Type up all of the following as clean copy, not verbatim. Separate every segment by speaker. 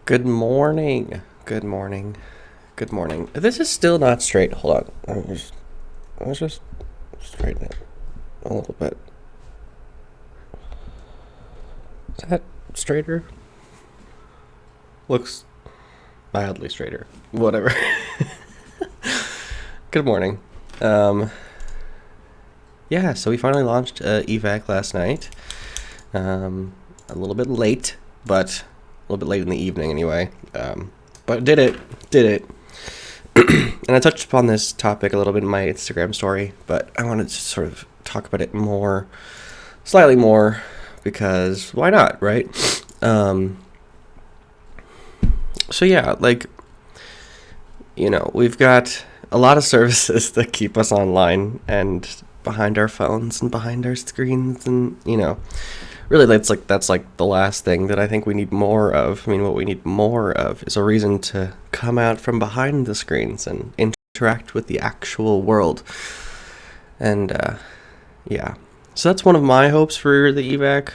Speaker 1: Good morning. Good morning. Good morning. This is still not straight. Hold on. Let's just straighten it a little bit. Is that straighter? Looks mildly straighter. Whatever. Good morning. Yeah, so we finally launched evac last night. A little bit late, but a little bit late in the evening anyway. But did it. And I touched upon this topic a little bit in my Instagram story, but I wanted to sort of talk about it slightly more, because why not, right? So yeah, we've got a lot of services that keep us online and behind our phones and behind our screens, and really that's like the last thing that I think we need more of. I mean, what we need more of is a reason to come out from behind the screens and interact with the actual world. And yeah, so that's one of my hopes for the evac,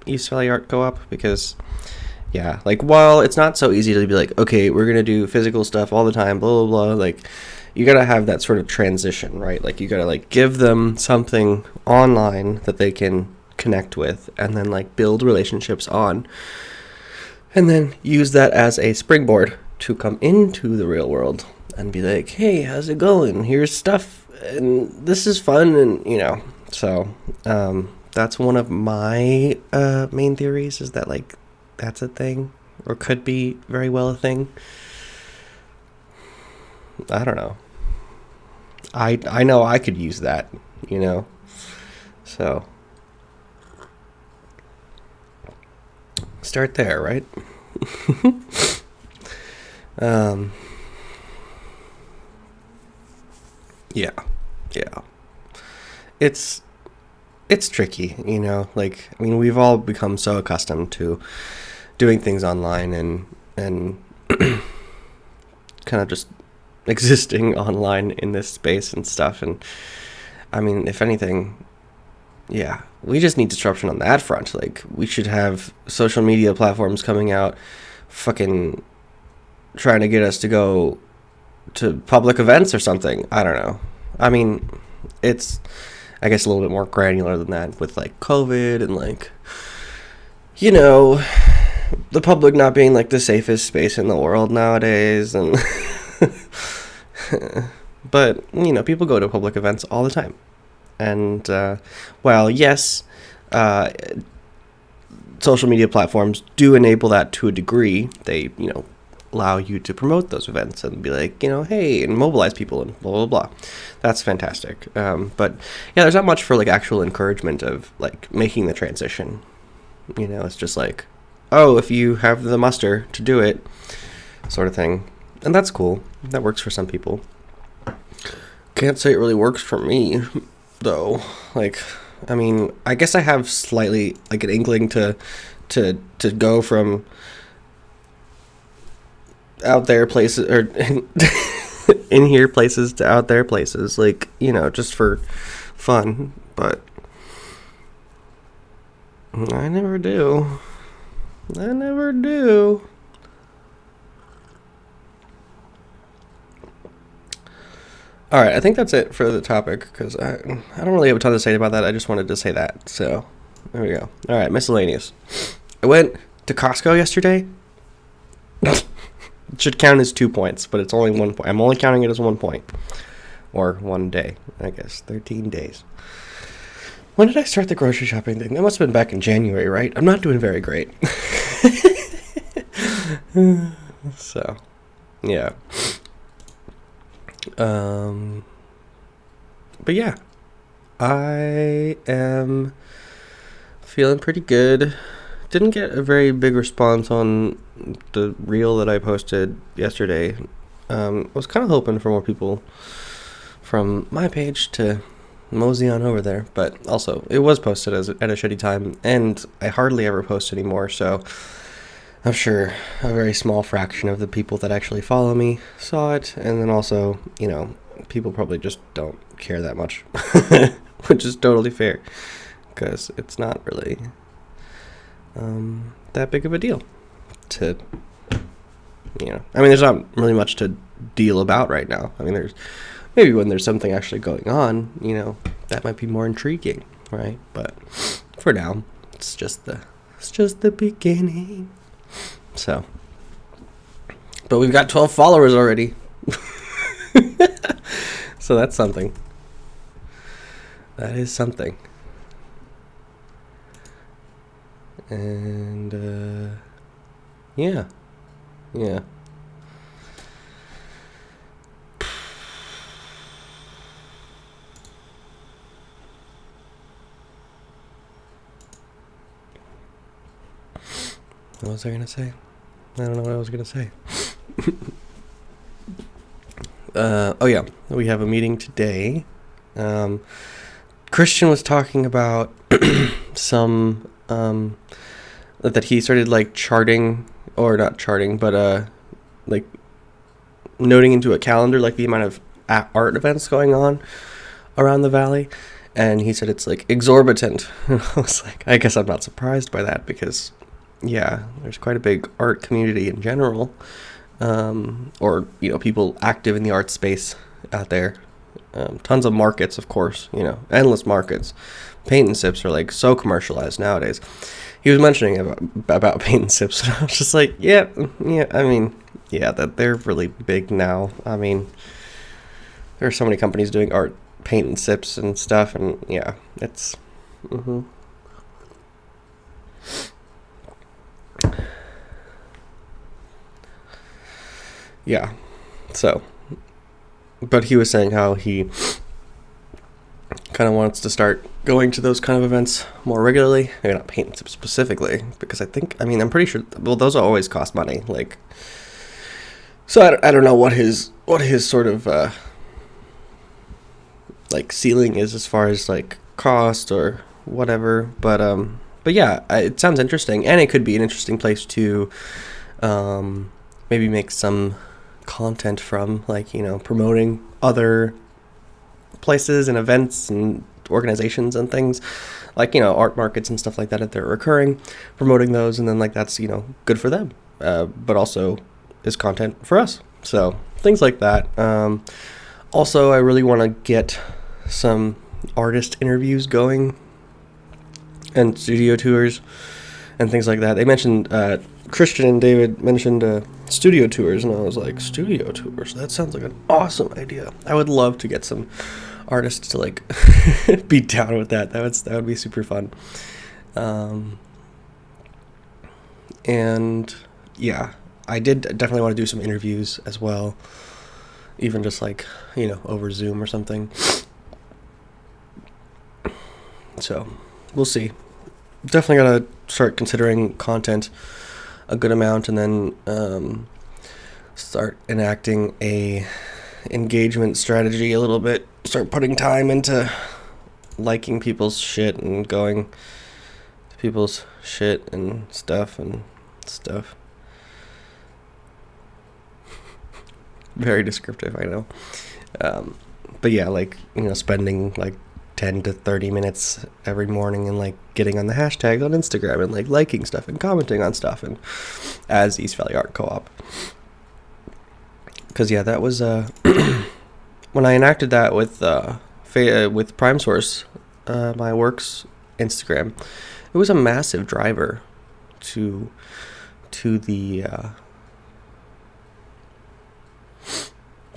Speaker 1: East Valley Art Co-op, because yeah, while it's not so easy to be like, okay, we're gonna do physical stuff all the time, blah blah blah, you gotta have that sort of transition, right? You gotta give them something online that they can connect with, and then build relationships on, and then use that as a springboard to come into the real world and be like, hey, how's it going? Here's stuff, and this is fun, and so that's one of my main theories, is that that's a thing, or could be very well a thing. I don't know. I know I could use that, so start there, right? Yeah, it's tricky, I mean, we've all become so accustomed to doing things online and kind of just existing online in this space and stuff. And I mean, if anything, yeah, we just need disruption on that front. We should have social media platforms coming out fucking trying to get us to go to public events or something. I don't know. I mean, it's, I guess, a little bit more granular than that with COVID and the public not being the safest space in the world nowadays. And but people go to public events all the time, and while yes, social media platforms do enable that to a degree, they allow you to promote those events and be hey, and mobilize people and blah blah blah. That's fantastic. But yeah, there's not much for actual encouragement of making the transition. It's just oh, if you have the muster to do it, sort of thing. And that's cool. That works for some people. Can't say it really works for me, though. I mean, I guess I have slightly an inkling to go from out there places, or in here places, to out there places, just for fun. But I never do. All right, I think that's it for the topic, because I don't really have a ton to say about that. I just wanted to say that. So there we go. All right, miscellaneous. I went to Costco yesterday. It should count as 2 points, but it's only 1 point. I'm only counting it as 1 point. Or 1 day, I guess. 13 days. When did I start the grocery shopping thing? That must have been back in January, right? I'm not doing very great. So, yeah. But yeah, I am feeling pretty good. Didn't get a very big response on the reel that I posted yesterday. I was kind of hoping for more people from my page to mosey on over there, but also it was posted at a shitty time, and I hardly ever post anymore, so I'm sure a very small fraction of the people that actually follow me saw it, and then also, people probably just don't care that much, which is totally fair, because it's not really that big of a deal. to, I mean, there's not really much to deal about right now. I mean, there's maybe when there's something actually going on, that might be more intriguing, right? But for now, it's just the beginning. So, but we've got 12 followers already. So that's something. That is something. And yeah. What was I gonna say? I don't know what I was gonna say. Oh yeah, we have a meeting today. Christian was talking about some that he started like charting, or not charting, but like noting into a calendar like the amount of art events going on around the Valley, and he said it's like exorbitant. And I was like, I guess I'm not surprised by that, because yeah, there's quite a big art community in general, or people active in the art space out there. Tons of markets, of course, endless markets. Paint and sips are like so commercialized nowadays. He was mentioning about paint and sips, and I was just like, yeah, I mean, yeah, that they're really big now. I mean, there are so many companies doing art, paint and sips and stuff, and yeah, it's yeah. So, but he was saying how he kind of wants to start going to those kind of events more regularly. Maybe not paint and sip specifically, because I'm pretty sure, well, those always cost money. Like, so I don't know what his sort of like ceiling is as far as like cost or whatever. But yeah, it sounds interesting, and it could be an interesting place to maybe make some content from, like, promoting other places and events and organizations and things, like, art markets and stuff like that, if they're recurring, promoting those, and then like that's good for them, but also is content for us. So things like that. Also, I really want to get some artist interviews going and studio tours and things like that. They mentioned Christian and David mentioned studio tours, and I was like, studio tours? That sounds like an awesome idea. I would love to get some artists to like be down with that. That would be super fun. And yeah, I did definitely want to do some interviews as well, even just like over Zoom or something. So we'll see. Definitely gotta start considering content a good amount, and then start enacting a engagement strategy a little bit. Start putting time into liking people's shit and going to people's shit and stuff. Very descriptive, I know. But yeah, like, spending like 10 to 30 minutes every morning and like getting on the hashtags on Instagram and like liking stuff and commenting on stuff, and as East Valley Art Co-op. Because yeah, that was when I enacted that with Prime Source, my work's Instagram, it was a massive driver to the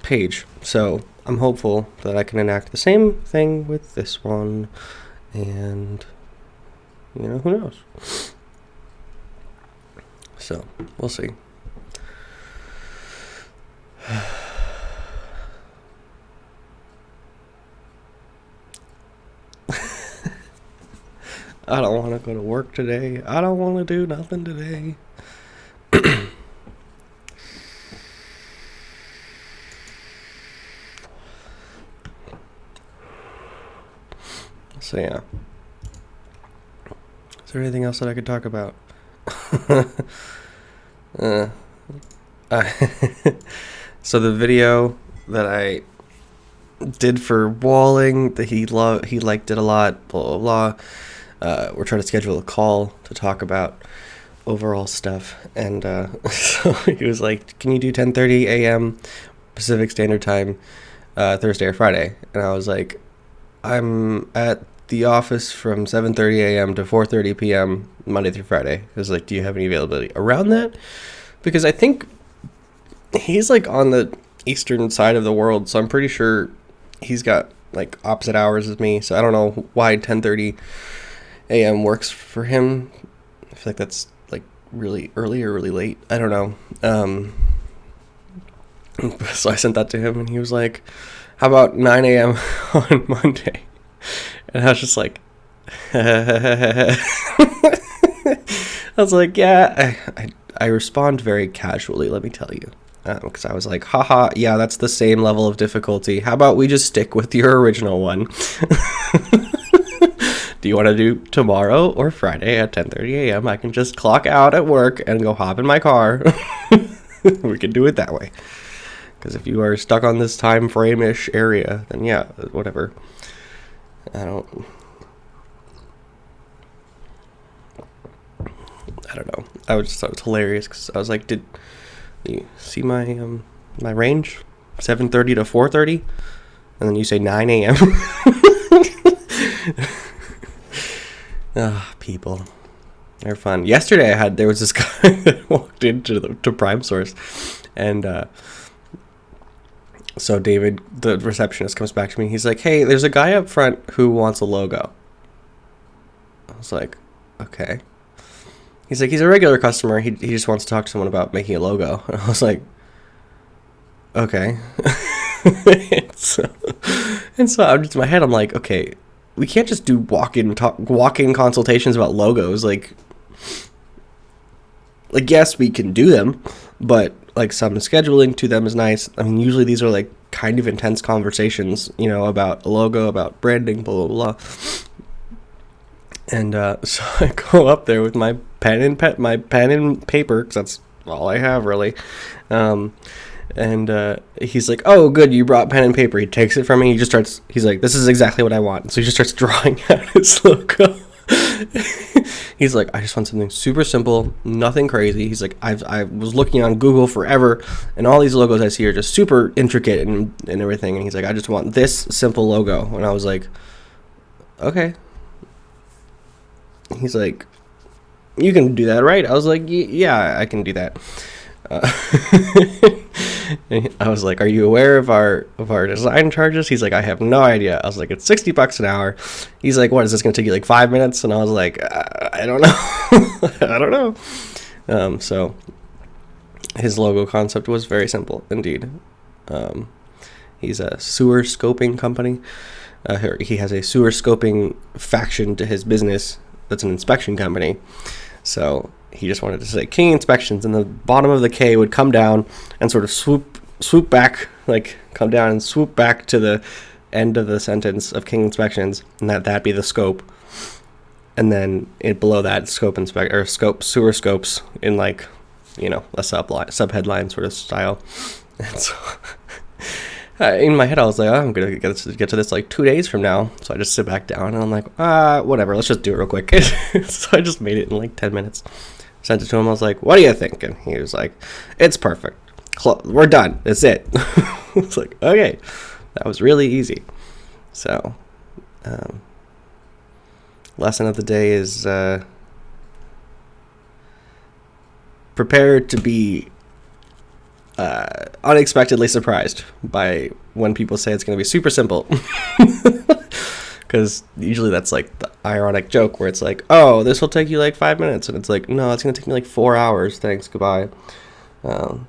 Speaker 1: page. So I'm hopeful that I can enact the same thing with this one, and who knows. So we'll see. I don't want to go to work today. I don't want to do nothing today. So yeah. Is there anything else that I could talk about? So the video that I did for Walling, that he liked it a lot, blah blah blah. We're trying to schedule a call to talk about overall stuff. And so he was like, can you do 10:30 a.m. Pacific Standard Time Thursday or Friday? And I was like, I'm at the office from 7:30 a.m. to 4:30 p.m. Monday through Friday. I was like, do you have any availability around that? Because I think he's like on the eastern side of the world, so I'm pretty sure he's got like opposite hours as me. So I don't know why 10:30 a.m. works for him. I feel like that's like really early or really late. I don't know. So I sent that to him, and he was like, how about 9 a.m. on Monday? And I was just like, I was like, yeah. I respond very casually, let me tell you. Because I was like, haha, yeah, that's the same level of difficulty. How about we just stick with your original one? Do you want to do tomorrow or Friday at 10:30 a.m.? I can just clock out at work and go hop in my car. We can do it that way. Because if you are stuck on this time frame-ish area, then yeah, whatever. I don't know. I was just thought it was hilarious because I was like, did you see my my range? 7:30 to 4:30, and then you say 9 a.m. People, they're fun. Yesterday there was this guy that walked to Prime Source, and so David, the receptionist, comes back to me. He's like, hey, there's a guy up front who wants a logo. I was like, okay. He's like, he's a regular customer. He just wants to talk to someone about making a logo. And I was like, okay. and so I'm just in my head, I'm like, okay, we can't just do walk-in consultations about logos. Like yes, we can do them, but like some scheduling to them is nice. I mean, usually these are like kind of intense conversations, about a logo, about branding, blah, blah, blah. And so I go up there with my pen and paper, because that's all I have really. And he's like, oh, good, you brought pen and paper. He takes it from me. He's like, this is exactly what I want. So he just starts drawing out his logo. He's like, I just want something super simple, nothing crazy. He's like, I was looking on Google forever, and all these logos I see are just super intricate and everything. And he's like, I just want this simple logo. And I was like, okay. He's like, you can do that, right? I was like, yeah, I can do that. I was like, are you aware of our design charges? He's like, I have no idea. I was like, it's $60 an hour. He's like, what, is this going to take you like 5 minutes? And I was like, I don't know. I don't know. So his logo concept was very simple indeed. He's a sewer scoping company. He has a sewer scoping faction to his business that's an inspection company. So he just wanted to say King Inspections, and the bottom of the K would come down and sort of swoop back, like come down and swoop back to the end of the sentence of King Inspections, and that'd be the scope. And then below that, sewer scopes in like, a sub-headline sort of style. And so in my head, I was like, I'm going to get to this like 2 days from now. So I just sit back down and I'm like, whatever, let's just do it real quick. So I just made it in like 10 minutes. Sent it to him. I was like, what do you think? And he was like, it's perfect. We're done. That's it. It's like, okay. That was really easy. So, lesson of the day is prepare to be unexpectedly surprised by when people say it's going to be super simple. Because usually that's like the ironic joke where it's like, oh, this will take you like 5 minutes. And it's like, no, it's going to take me like 4 hours. Thanks. Goodbye. But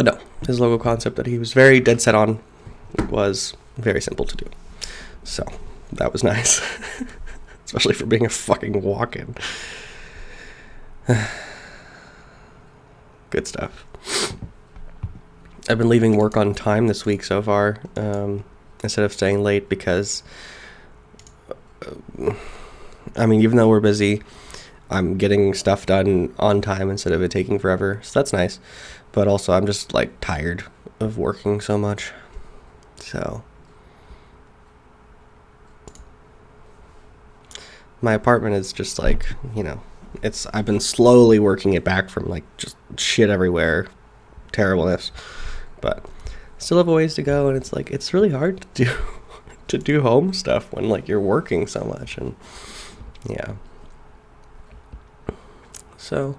Speaker 1: no, his logo concept that he was very dead set on was very simple to do. So that was nice. Especially for being a fucking walk-in. Good stuff. I've been leaving work on time this week so far, instead of staying late, because even though we're busy, I'm getting stuff done on time instead of it taking forever, so that's nice. But also I'm just like tired of working so much, so my apartment is just like, I've been slowly working it back from like just shit everywhere, terribleness, but still have a ways to go. And it's like, it's really hard to do to do home stuff when like you're working so much. And yeah, so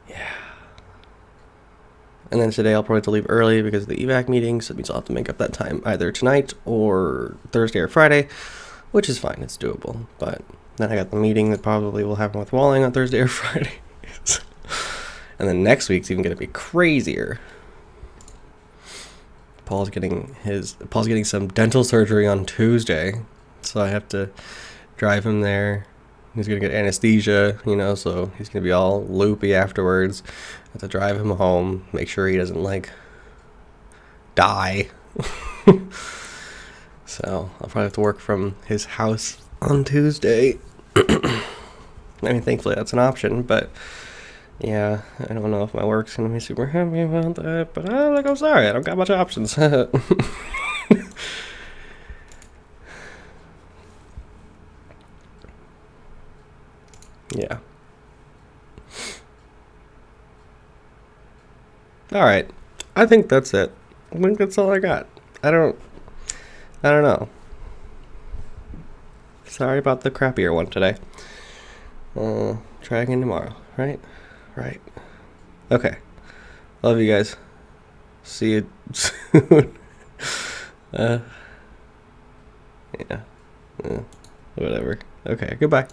Speaker 1: yeah. And then today I'll probably have to leave early because of the evac meeting, so it means I'll have to make up that time either tonight or Thursday or Friday, which is fine, it's doable. But then I got the meeting that probably will happen with Walling on Thursday or Friday. And then next week's even going to be crazier. Paul's getting some dental surgery on Tuesday, so I have to drive him there. He's going to get anesthesia, so he's going to be all loopy afterwards. I have to drive him home, make sure he doesn't, like, die. So I'll probably have to work from his house on Tuesday. I mean, thankfully that's an option, but yeah, I don't know if my work's going to be super happy about that, but I'm sorry, I don't got much options. Yeah. Alright. I think that's it. I think that's all I got. I don't know. Sorry about the crappier one today. Try again tomorrow, right? Right. Okay. Love you guys. See you soon. Yeah. Whatever. Okay, goodbye.